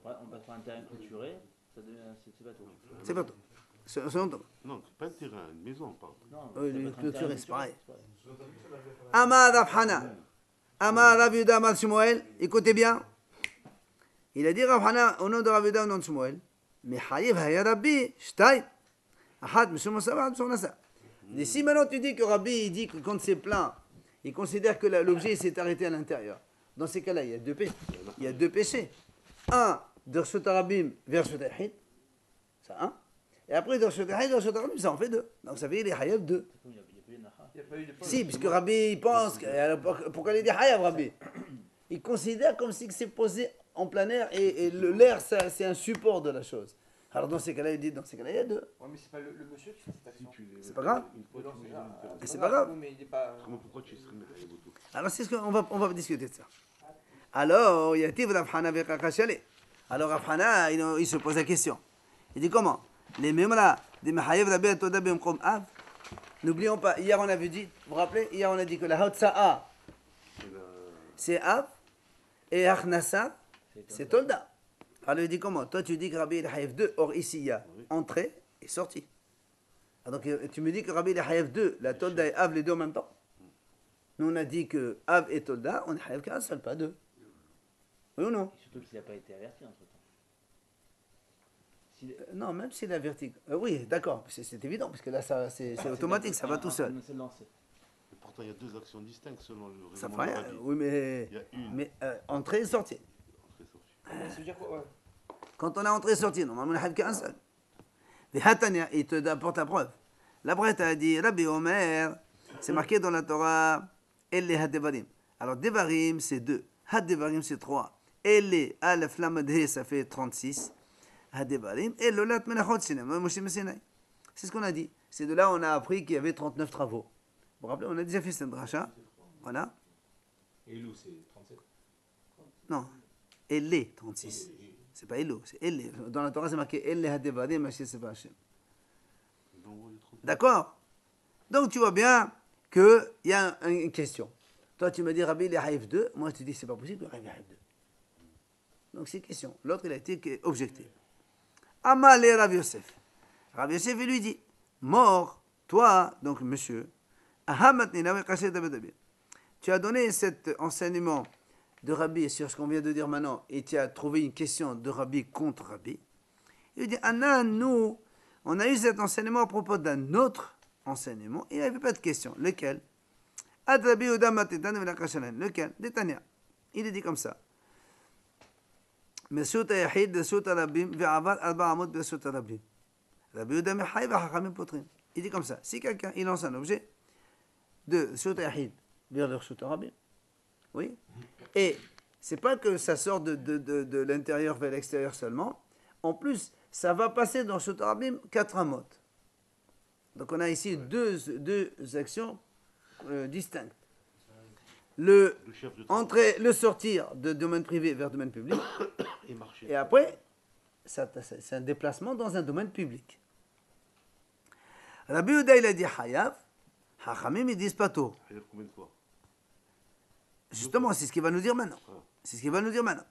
Ouais, on passe par un terrain clôturé, ça devient, c'est pas tout. C'est pas tout. Selon toi. Non, c'est pas un terrain, une maison, on parle. Non, Oui, ça le peut être un clôturé, terrain c'est pareil. clôturé. Amar Rav Hana. Amar Rav Yuda Amar Shmuel. Écoutez bien. Il a dit Rav Hana au nom de Rav Yuda au nom de Shmuel. Mais Hayev Haya Rabbi, Shtaï. Ahad, Mishum Masaba, Mishum Nasa. Et si maintenant tu dis que Rabbi, il dit que quand c'est plein, il considère que l'objet s'est arrêté à l'intérieur. Dans ces cas-là, il y a deux péchés. Un, de Rshot Arabim vers Rshot Ahid. Ça, un. Et après, de Rshot Ahid vers Rshot Arabim, ça en fait deux. Donc ça fait les Hayev deux. Il n'y a pas eu de nacha. Il n'y a pas eu de Si, puisque Rabbi il pense, pourquoi il dit Hayav Rabbi? Il considère comme si c'est posé en plein air et l'air, c'est un support de la chose. Alors dans ces cas-là, il dit, dans ces cas-là, il y a deux. Ouais, mais c'est pas le monsieur qui fait cette Si action. tu les C'est pas grave. Une fois, Non, tu c'est mets grave. une paire. Et c'est pas grave. Oui, mais il est pas. Comment, pourquoi tu serais mettre les photos? Alors c'est ce qu'on va discuter de ça. Alors, il y a Rav Hana avec Akashale. Alors Rav Hana, il se pose la question. Il dit comment? Les Memra, des Mahayev Rabbi Toda Bemkom Av. N'oublions pas, hier on avait dit, vous vous rappelez, hier on a dit que la Hotsa'a, c'est Av, et Achnasa, c'est Tolda. Alors il dit comment? Toi tu dis que Rabbi il est Hayev 2, or ici il y a entrée et sortie. Alors, donc tu me dis que Rabbi il est Hayev 2, la Tolda et Av, les deux en même temps. Nous on a dit que Av et Tolda, on est Hayev qu'un seul, pas deux. Oui ou non? Surtout qu'il n'a pas été averti entre temps. Non, même s'il est averti. Oui, d'accord, c'est évident, parce que là c'est automatique, ça va tout seul. C'est lancé. Et pourtant, il y a deux actions distinctes selon le Ça règlement fera de rien. Rabbi. Oui, mais, Il y a une. mais entrée et sortie. Entrée, sortie. Ça veut dire quoi? Ouais. Quand on a entrée et sortie, normalement, on n'a qu'un seul. Mais Hatania, il te apporte la preuve. La Brette a dit, Rabbi Omer, c'est marqué dans la Torah, Elle Hadevarim. Alors, Devarim, c'est 2. Hadevarim, c'est 3. Elle, Aleph, Lamed, ça fait 36. Hadevarim, et Lolat Menachot Sinem, Moshe Messinai. C'est ce qu'on a dit. C'est de là on a appris qu'il y avait 39 travaux. Vous vous rappelez, on a déjà fait cette dracha. Voilà. Elou, c'est 37. Non, Elle, 36. C'est pas Elou, c'est Elle. Dans la Torah, c'est marqué Elle Hadevarim, Hashem Sefa Hashem. D'accord? Donc tu vois bien qu'il y a une question. Toi, tu me dis Rabbi, il est Haïf 2. Moi, je te dis, c'est pas possible que Rabbi est Haïf 2. Donc c'est une question. L'autre, il a été objecté. Amal et Rabbi Yosef. Rabbi Yosef, il lui dit, mort, toi, donc monsieur, tu as donné cet enseignement de Rabbi sur ce qu'on vient de dire maintenant, et tu as trouvé une question de Rabbi contre Rabbi. Il lui dit, Anna, nous, on a eu cet enseignement à propos d'un autre enseignement, et il n'y avait pas de question. Lequel? Lequel? Détania. Il est dit comme ça. Il dit comme ça, si quelqu'un il lance un objet de Shuta Yahid vers le Shuta Rabim, oui, et c'est pas que ça sort de l'intérieur vers l'extérieur seulement, en plus ça va passer dans Shuta Rabim 4 amot. Donc on a ici deux actions distinctes. Le sortir de domaine privé vers domaine public, et après, c'est un déplacement dans un domaine public. Rabbi Yehuda, il a dit Hayav, Hachamim, ils disent pas tôt. Combien de fois? Justement, c'est ce qu'il va nous dire maintenant. C'est ce qu'il va nous dire maintenant.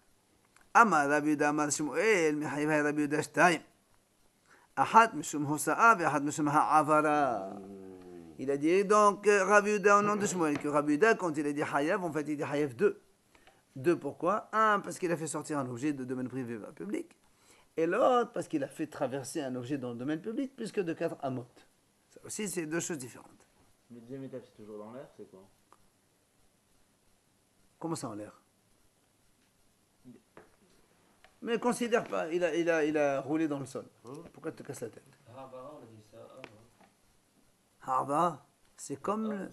Amar Rabbi Yehuda, Amar Shmuel, Mechayiv Rabbi Yehuda Shtayim. Ahad Mishum Hosa'a, Ahad Mishum Ha'avara. Il a dit donc Rabbi Yehuda au nom de Shmuel, que Rabbi Yehuda, quand il a dit Hayav, en fait il dit Hayav 2. 2 pourquoi? Un, parce qu'il a fait sortir un objet de domaine privé vers le public. Et l'autre, parce qu'il a fait traverser un objet dans le domaine public plus que de 4 amot. Ça aussi, c'est deux choses différentes. Le deuxième étape, c'est toujours dans l'air, c'est quoi? Comment ça en l'air? Mais considère pas, il a roulé dans le sol. Pourquoi tu te casses la tête? Harbara, on a dit ça. Harba, c'est comme...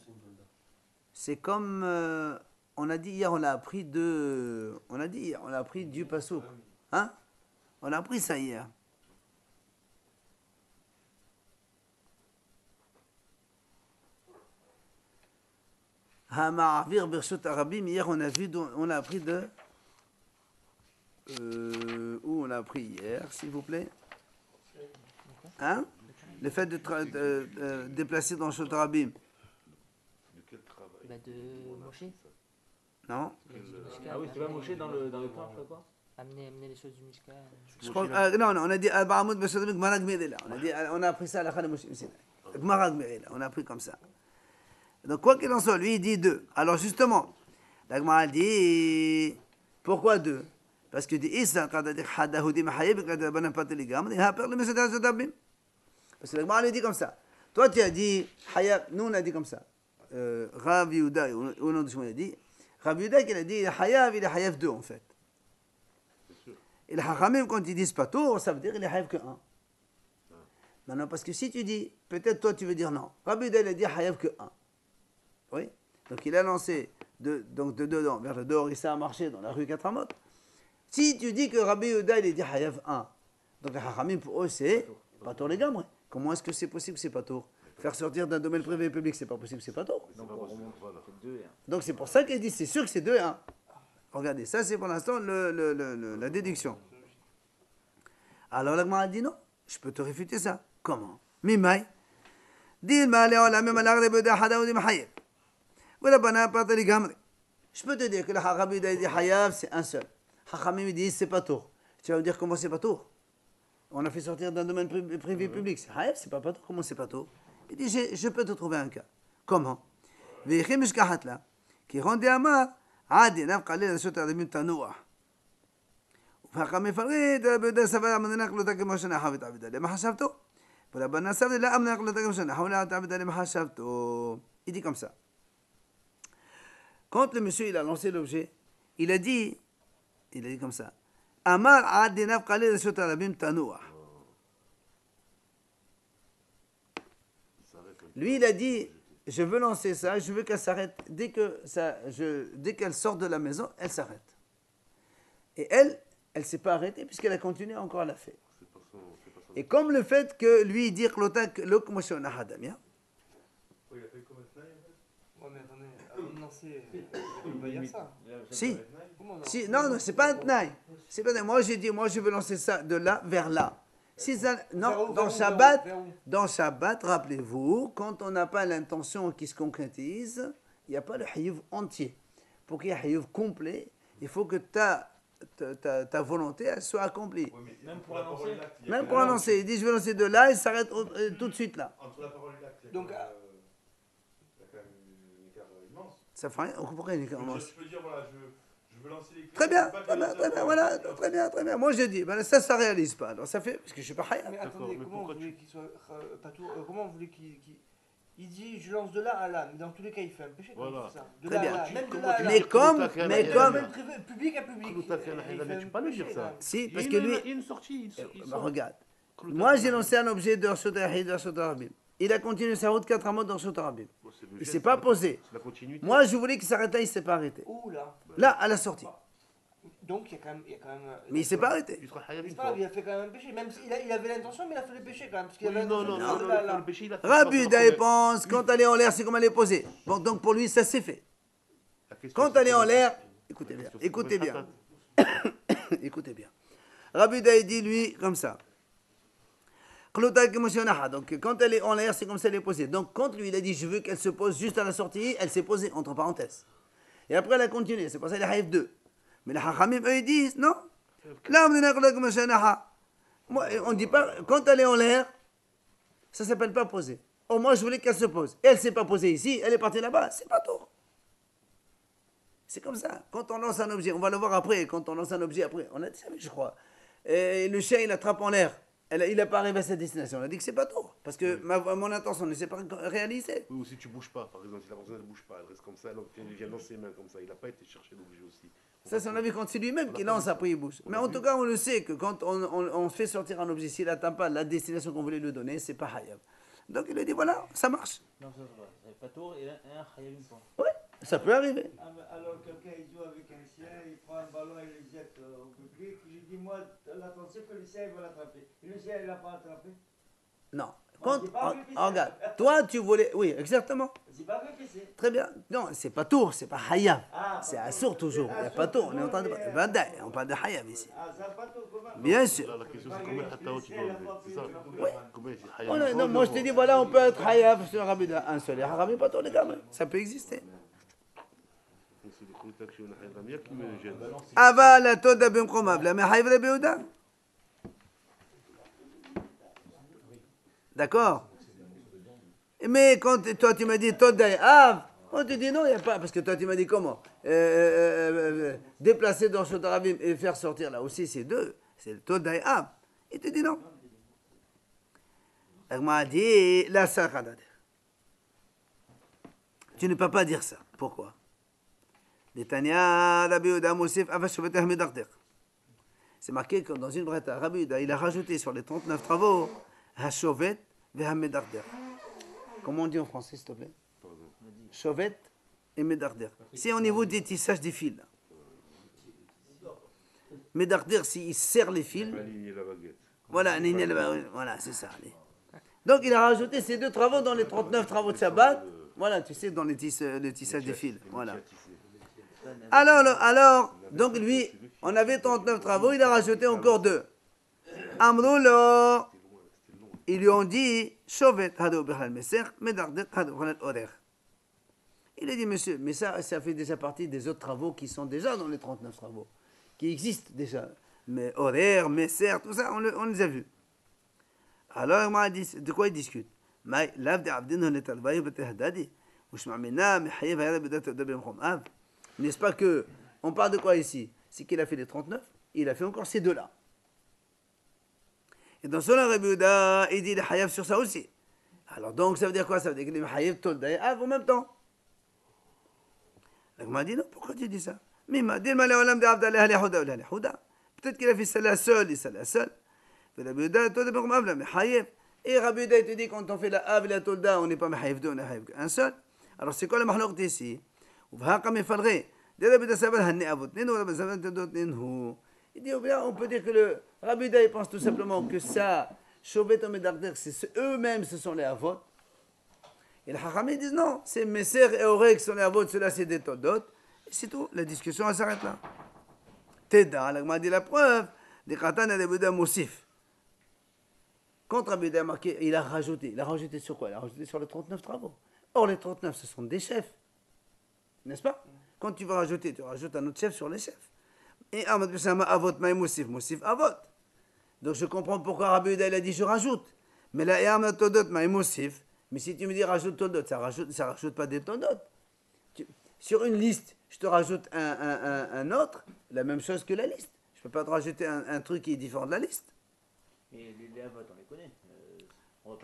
on a dit hier, on a appris du pasouk. Hein? On a appris ça hier. Hama'avir Birshut Arabim, hier on a appris de... où on a appris hier, s'il vous plaît? Hein? Le fait de déplacer dans Shut Arabim. De quel travail? Bah de Moshe. Non? Ah oui, tu vas moucher dans le plan, je sais pas. Amener les choses du Mishkan. Je crois, non, on a dit Al-Ba'amoud B'Shadamik Gmarag Merila. On a appris ça à la Khana Moshe Messina. Gmarag Merila, on a appris comme ça. Donc, quoi qu'il en soit, lui, il dit 2. Alors, justement, la Gemara dit pourquoi 2? Parce que dit Issa, quand il dit Hadahudi Mahayib, quand il dit Banan Patel Ligam, il a perdu le message de Dabim. Parce que la Gemara lui dit comme ça. Toi, tu as dit Hayab, nous, on a dit comme ça. Rav Yehuda, au nom de Shmuel, il a dit Rav Yehuda, qui a dit Hayab, il est Hayab 2 en fait. Et le Hachamim, quand ils disent pas tout, ça veut dire qu'il est Hayab que 1. Maintenant, parce que si tu dis, peut-être toi tu veux dire non. Rav Yehuda, il a dit Hayab que 1. Oui. Donc il a lancé de dedans vers le dehors, il s'est marché dans la rue 4 Amot. Si tu dis que Rabbi Yehuda, il est dit Hayav 1, donc les Hachamim, pour eux, c'est pas tour les gamres. Comment est-ce que c'est possible que c'est pas tour? Faire sortir d'un domaine privé et public, c'est pas possible, c'est pas tour. Donc on remonte, c'est 2 et 1. Donc c'est pour ça qu'ils disent, c'est sûr que c'est 2 et 1. Regardez, ça c'est pour l'instant la déduction. Alors la Gemara dit non, je peux te réfuter ça. Comment? Mimai. Dilma leola même la Rabbi Yehuda hada ou di mahayev. Voilà bana pas les gamres. Je peux te dire que le Rabbi Yehuda dit Hayav, c'est un seul. Hachamim dit c'est pas tour. Tu vas me dire comment c'est pas tour? On a fait sortir d'un domaine privé public. C'est Hayav, c'est pas tour. Comment c'est pas tour? Il dit je peux te trouver un cas. Comment? Veichim mishkahat la. Qui rendait amar. عادي نبقى لنا شو تعلمين تنوع فقام يفرد بدا سبب من نقل تكلم شنا حاول تعبد عليه ما حسبته ولا بنا سبب لا من نقل تكلم شنا حاول تعبد عليه ما حسبته. Il dit comme ça. Quand le monsieur il a lancé l'objet, il a dit comme ça. Amar عادي نبقى لنا شو تعلمين تنوع. Lui il a dit je veux lancer ça, je veux qu'elle s'arrête. Dès qu'elle sort de la maison, elle s'arrête. Et elle ne s'est pas arrêtée puisqu'elle a continué encore à la faire. Et comme le fait que lui dit locomotion ahadamia. Oui, il a fait comme un tnaï en fait. Ouais, mais attendez, avant de lancer, on peut pas dire ça. Si. Comment Si, non, c'est pas un tnaï. C'est pas un tnaï. Moi j'ai dit, moi je veux lancer ça de là vers là. Si ça, non, dans Shabbat, rappelez-vous, quand on n'a pas l'intention qui se concrétise, il n'y a pas le hayyuv entier. Pour qu'il y ait un hayyuv complet, il faut que ta volonté elle soit accomplie. Oui, Même pour annoncer. Même pour annoncer, il dit je vais lancer de là, il s'arrête tout de suite là. Entre la parole et l'acte, il y a Donc, quand même, il y a quand même un écart immense. Ça fait rien. Pourquoi il est Je peux dire, voilà, je veux lancer les clés. Très bien, je veux pas très bien, que très bien, voilà, très bien, très bien. Moi je dis, ben, ça ne réalise pas. Alors ça fait, parce que je ne suis pas haïa. Mais D'accord, attendez, mais comment pourquoi vous voulez qu'il soit pas tout comment vous voulez qu'il il dit je lance de là à là, mais dans tous les cas il fait un péché quand Voilà. il fait ça. De Très là bien. à là, même de Comment là à tu- là. Mais comme, Même privé, public à public. Comment t'as fait un il fait tu un peux pas lui péché, dire ça. là. si, parce Il que y a lui, une sortie. regarde. Moi j'ai lancé un objet de Rashot Arabim, de Rashot Arabim. Il a continué sa route 4 mois dans Rashot Arabim. Il ne s'est pas posé. C'est la continuité. Moi je voulais qu'il s'arrête là, il ne s'est pas arrêté. Ouh là. Là, à la sortie. Donc il y a quand même. Mais il ne s'est pas arrêté. Tu seras haïa C'est une pas fois. grave, il a fait quand même un péché. Même s'il il avait l'intention, mais il a fait le péché quand même. Parce qu'il Oui, avait non, l'intention non, de non, là à là. le péché, il a fait. Rabbi Yehuda pense, quand elle est en l'air, c'est comme elle est posée. Bon, donc pour lui, ça s'est fait. Quand elle est en l'air, écoutez bien, écoutez bien. Écoutez bien. Rabbi Yehuda dit lui comme ça. Donc quand elle est en l'air, c'est comme ça elle est posée. Donc quand lui il a dit je veux qu'elle se pose juste à la sortie, elle s'est posée entre parenthèses. Et après elle a continué, c'est pour ça qu'elle est haïf 2. Mais les hachamim eux ils disent non. Là on dit pas quand elle est en l'air, ça s'appelle pas poser. Oh moi je voulais qu'elle se pose. Et elle s'est pas posée ici, elle est partie là-bas, c'est pas tout. C'est comme ça. Quand on lance un objet, on va le voir après, quand on lance un objet après, on a dit ça, je crois. Et le chien, il attrape en l'air. Il n'est pas arrivé à sa destination. On a dit que c'est pas tout. Parce que mon intention ne s'est pas réalisée. Oui, ou si tu bouges pas, par exemple, si la personne ne bouge pas, elle reste comme ça, donc il vient dans ses mains comme ça, il n'a pas été chercher l'objet aussi. Ça, c'est on a vu quand c'est lui-même qui lance, après il bouge. Mais en tout cas, on le sait que quand on fait sortir un objet, s'il n'atteint pas la destination qu'on voulait lui donner, c'est pas hayab. Donc il a dit voilà, ça marche. Non, ça va. C'est pas tour et un haïa une fois. Oui, ça peut arriver. Alors quelqu'un il joue avec un chien, il prend un ballon et le jette au public, je dis moi l'attention que le chien il va l'attraper. Et le chien il l'a pas attrapé. Non. Quand, regarde, toi tu voulais. Oui, exactement. C'est pas vrai que c'est. Très bien. Non, c'est pas tour, c'est pas hayab. Ah, C'est assour toujours. Il n'y a pas tour. On est en train de. On parle de hayab ici. Ah, ça pas tout comment. Bien sûr. Là, la question c'est combien de hattaot tu dois enlever, c'est ça? Oui. Combien c'est haïa? Non, moi je te dis, voilà, on peut être hayab sur un rabbi d'un seul. Et un rabbi pas tous les gamins. Ça peut exister. C'est le contact chez un haïa qui me gêne. Ava la toda bimchomav. La mehaïv la beouda. D'accord. Mais quand toi tu m'as dit toda et av, on te dit non, il n'y a pas. Parce que toi tu m'as dit comment déplacer dans Shot Arabim et faire sortir là aussi, c'est deux. C'est le toda et av. Il te dit non. Elle m'a dit la sakhadad. Tu ne peux pas dire ça. Pourquoi? C'est marqué que dans une bretta, Rabbi Yehuda, il a rajouté sur les 39 travaux, Hashovet vehamedarder. Comment on dit en français, s'il te plaît? Shovet et medarder. C'est au niveau des tissages des fils. Medardir, s'il serre les fils. Aligner la baguette. Voilà, voilà, c'est ça. Allez. Donc il a rajouté ces deux travaux dans les 39 travaux de Shabbat. Voilà, tu sais, dans les tissages des fils. Voilà. Alors, donc lui, on avait 39 travaux, il a rajouté encore deux. Amroulo, ils lui ont dit, Shovet hadou bechal meser, medardir hadou bechal orer. Il a dit, monsieur, mais ça fait déjà partie des autres travaux qui sont déjà dans les 39 travaux, qui existent déjà. Mais horaire, messer, tout ça, on les a vus. Alors, il m'a dit, de quoi il discute? N'est-ce pas que, on parle de quoi ici? C'est qu'il a fait les 39, il a fait encore ces deux-là. Et dans cela, Rabbi Yehuda, il dit, il est hayav sur ça aussi. Alors donc, ça veut dire quoi? Ça veut dire qu'il est hayav tolda et av en même temps. Il m'a dit, non, pourquoi tu dis ça? Mais il m'a dit, peut-être qu'il a fait celle-là seule et celle-là seule. Et Rabbi Yehuda te dit, quand on fait la av et la tolda, on n'est pas hayav deux, on est hayav qu'un seul. Alors c'est quoi la mahlok ici? Il dit, on peut dire que le Rabbi Yehuda, il pense tout simplement que ça, Shovet et Medarder, eux-mêmes, ce sont les avot. Et les Hachamim disent non, c'est Messer et Oreg qui sont les avot, ceux-là c'est des Todot. Et c'est tout, la discussion elle s'arrête là. Teda, la Gemara dit la preuve, des Khatan et des Rabbi Yehuda Moussif. Quand Rabbi Yehuda a marqué, il a rajouté sur quoi? Il a rajouté sur les 39 travaux. Or, les 39, ce sont des chefs. N'est-ce pas? Quand tu vas rajouter, tu rajoutes un autre chef sur les chefs. Et Ahmad Bishama Avot Maï Moussif, Moussif Avot. Donc je comprends pourquoi Rabbi Yehuda il a dit je rajoute. Mais là, Ahmad Todot Maï Moussif. Mais si tu me dis rajoute Todot, ça rajoute pas des Todot. Sur une liste, je te rajoute un autre, la même chose que la liste. Je ne peux pas te rajouter un truc qui est différent de la liste. Et les Avot, on les connaît.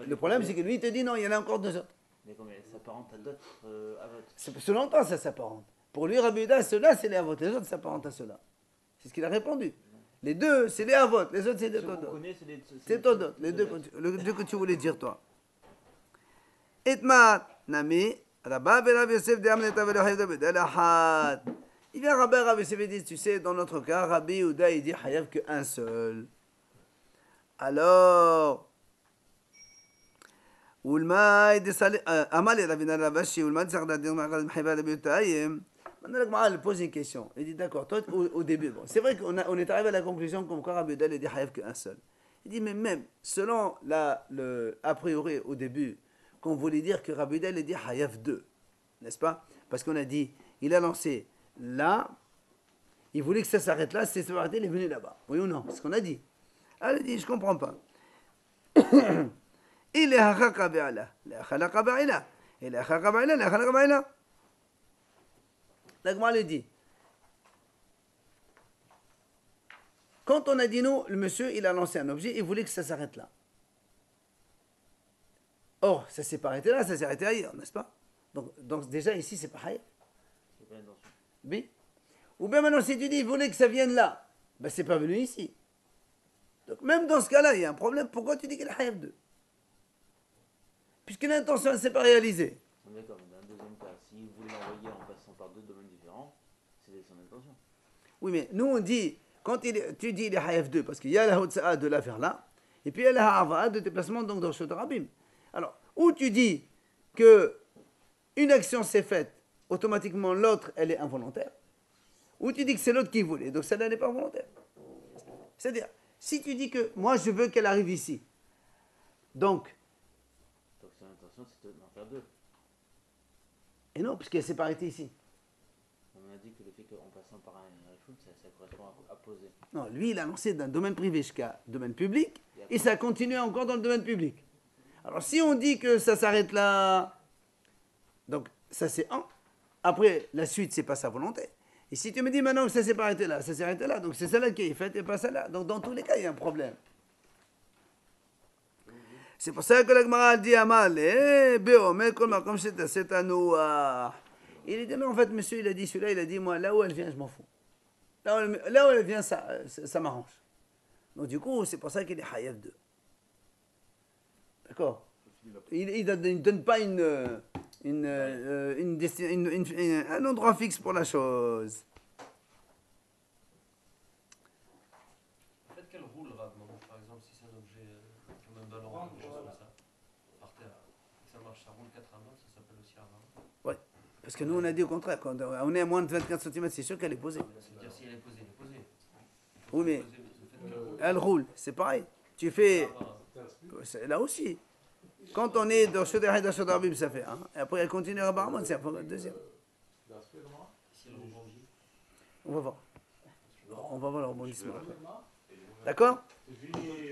Le problème, c'est que lui, il te dit non, il y en a encore deux autres. Mais comme ça s'apparente à d'autres Avot. Selon toi, ça s'apparente. Pour lui, Rabbi Yehuda, ceux-là, c'est les Avot. Les autres s'apparentent à ceux-là. C'est ce qu'il a répondu. Les deux, c'est les Avot. Les autres, c'est des Todot. C'est Todot. Les deux que tu voulais dire, toi. Itmat, Nami, Rabba Rav Yosef de Amneta Velo Hayav de Belahad. Il vient Rabba Rav Yosef et dit, tu sais, dans notre cas, Rabbi Yehuda, il dit Hayav qu'un seul. Alors, Ulma, Amal Ravina Ravashi, Ulma, Zardadir, Mahal Mahibad Abutayim. Maintenant, il pose une question. Il dit, d'accord, toi, au début, bon, c'est vrai qu'on est arrivé à la conclusion comme quoi Rabbi Yehuda, il dit Hayav qu'un seul. Il dit, mais même, selon a priori, au début, qu'on voulait dire que Rabbi Yehuda, il dit Hayav 2, n'est-ce pas? Parce qu'on a dit, il a lancé là, il voulait que ça s'arrête là, c'est arrêté, il est venu là-bas. Oui ou non? C'est ce qu'on a dit. Elle a dit, je ne comprends pas. Il est Hachaka Be'ala, il est Hachaka Be'ala, il est Hachaka Be'ala, il est Hachaka Be'ala. La Gemara le dit. Quand on a dit nous, le monsieur, il a lancé un objet, il voulait que ça s'arrête là. Or, ça s'est pas arrêté là, ça s'est arrêté ailleurs, n'est-ce pas? Donc déjà ici, c'est pas Hayav. C'est pas intention. Oui. Ou bien maintenant, si tu dis, il voulait que ça vienne là, ben c'est pas venu ici. Donc même dans ce cas-là, il y a un problème. Pourquoi tu dis qu'il est Hayav 2? Puisque l'intention ne s'est pas réalisée. D'accord, mais dans le deuxième cas, s'il voulait l'envoyer en passant par deux domaines différents, c'est son intention. Oui, mais nous on dit, tu dis il est Hayav 2, parce qu'il y a la Hotsa'a de là vers là, et puis il y a la Ha'ava'a de déplacement donc dans le Shot Rabim. Alors, ou tu dis que une action s'est faite, automatiquement l'autre elle est involontaire, ou tu dis que c'est l'autre qui voulait, donc celle-là n'est pas volontaire. C'est-à-dire, si tu dis que moi je veux qu'elle arrive ici, donc son intention c'est d'en faire deux. Et non, puisqu'elle s'est pas arrêtée ici. On a dit que le fait qu'en passant par un foot, ça correspond à poser. Non, lui il a lancé d'un domaine privé jusqu'à domaine public, et ça continue encore dans le domaine public. Alors si on dit que ça s'arrête là, donc ça c'est un. Après, la suite, c'est pas sa volonté. Et si tu me dis maintenant que ça s'est pas arrêté là, ça s'est arrêté là, donc c'est celle-là qui est faite et pas celle-là. Donc dans tous les cas, il y a un problème. C'est pour ça que la Gemara dit à Mal, c'est à nous. Il dit non, en fait, monsieur, il a dit celui-là, il a dit moi, là où elle vient, je m'en fous. Là où elle vient, ça m'arrange. Donc du coup, c'est pour ça qu'il est Hayav 2. D'accord? Il ne donne pas un endroit fixe pour la chose. des choses comme ça, par terre. Ça marche, ça roule 4 à main, ça s'appelle aussi un vin. Parce que nous, on a dit au contraire, quand on est à moins de 24 cm, c'est sûr qu'elle est posée. C'est-à-dire si elle est posée, elle est posée. Oui, mais Le fait qu'elle roule, elle roule, c'est pareil. Tu fais. ça va. Là aussi. Quand on est dans Shoder Haïda Shoder Bib, ça fait 1. Et après, elle continue à Baramon, c'est le deuxième. Si elle rebondit. On va voir. On va voir le rebondissement. D'accord? C'est fini.